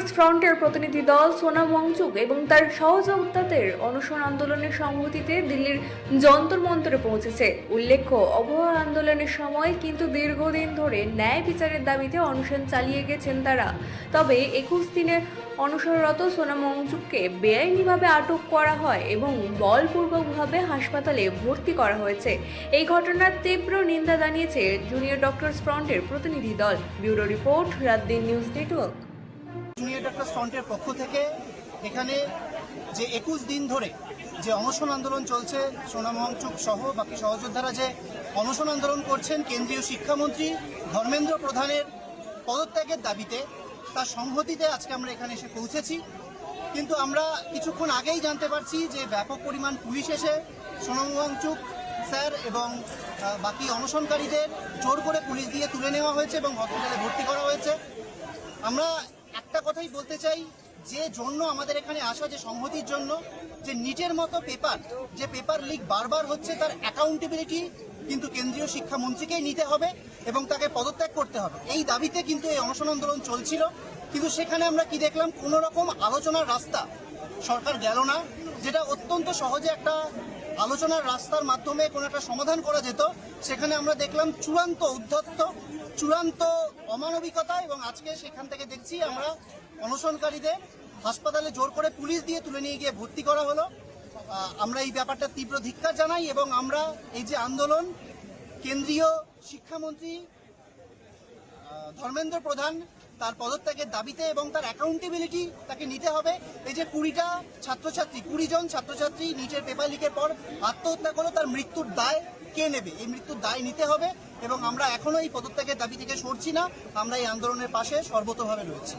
Doctors ফ্রন্টের প্রতিনিধি দল সোনাম ওয়াংচুক এবং তার সহযোদ্ধাদের অনশন আন্দোলনের সংহতিতে দিল্লির যন্তর মন্তরে পৌঁছেছে। উল্লেখ্য, অবহার আন্দোলনের সময় কিন্তু দীর্ঘদিন ধরে ন্যায় বিচারের দাবিতে অনশন চালিয়ে গেছেন তারা। তবে 21 দিনের অনশনরত সোনাম ওয়াংচুককে বেআইনিভাবে আটক করা হয় এবং বলপূর্বকভাবে হাসপাতালে ভর্তি করা হয়েছে। এই ঘটনার তীব্র নিন্দা জানিয়েছে জুনিয়র ডক্টরস ফ্রন্টের প্রতিনিধি দল। ব্যুরো রিপোর্ট, রাত-দিন নিউজ নেটওয়ার্ক। জুনিয়র ডক্টরস ফ্রন্টের পক্ষ থেকে এখানে যে 21 দিন ধরে যে অনশন আন্দোলন চলছে, সোনাম ওয়াংচুক সহ বাকি সহযোদ্ধারা যে অনশন আন্দোলন করছেন কেন্দ্রীয় শিক্ষামন্ত্রী ধর্মেন্দ্র প্রধানের পদত্যাগের দাবিতে, তার সংহতিতে আজকে আমরা এখানে এসে পৌঁছেছি। কিন্তু আমরা কিছুক্ষণ আগেই জানতে পারছি যে ব্যাপক পরিমাণ পুলিশ এসে সোনাম ওয়াংচুক স্যার এবং বাকি অনশনকারীদের জোর করে পুলিশ দিয়ে তুলে নেওয়া হয়েছে এবং হসপিটালে ভর্তি করা হয়েছে। আমরা একটা কথাই বলতে চাই, যে জন্য আমাদের এখানে আসা, যে সংহতির জন্য, যে নিটের মতো পেপার লিক বারবার হচ্ছে, তার অ্যাকাউন্টেবিলিটি কিন্তু কেন্দ্রীয় শিক্ষামন্ত্রীকেই নিতে হবে এবং তাকে পদত্যাগ করতে হবে। এই দাবিতে কিন্তু এই অনশন আন্দোলন চলছিল। কিন্তু সেখানে আমরা কি দেখলাম, কোনো রকম আলোচনার রাস্তা সরকার গেল না, যেটা অত্যন্ত সহজে একটা আলোচনার রাস্তার মাধ্যমে কোনো একটা সমাধান করা যেত। সেখানে আমরা দেখলাম চূড়ান্ত উদ্ধত্ত, চূড়ান্ত অমানবিকতা। এবং আজকে সেখান থেকে দেখছি আমরা অনশনকারীদের হাসপাতালে জোর করে পুলিশ দিয়ে তুলে নিয়ে গিয়ে ভর্তি করা হলো। আমরা এই ব্যাপারটা তীব্র ধিক্কার জানাই এবং আমরা এই যে আন্দোলন, কেন্দ্রীয় শিক্ষামন্ত্রী ধর্মেন্দ্র প্রধান তার পদত্যাগের দাবিতে এবং তার অ্যাকাউন্টেবিলিটি তাকে নিতে হবে। এই যে 20 জন ছাত্রছাত্রী নিটের পেপার লিকের পর আত্মহত্যা করলো, তার মৃত্যুর দায় কে নেবে? এই মৃত্যুর দায় নিতে হবে এবং আমরা এখনো এই পদত্যাগের দাবি থেকে সরছি না। আমরা এই আন্দোলনের পাশে সর্বতোভাবে রয়েছি।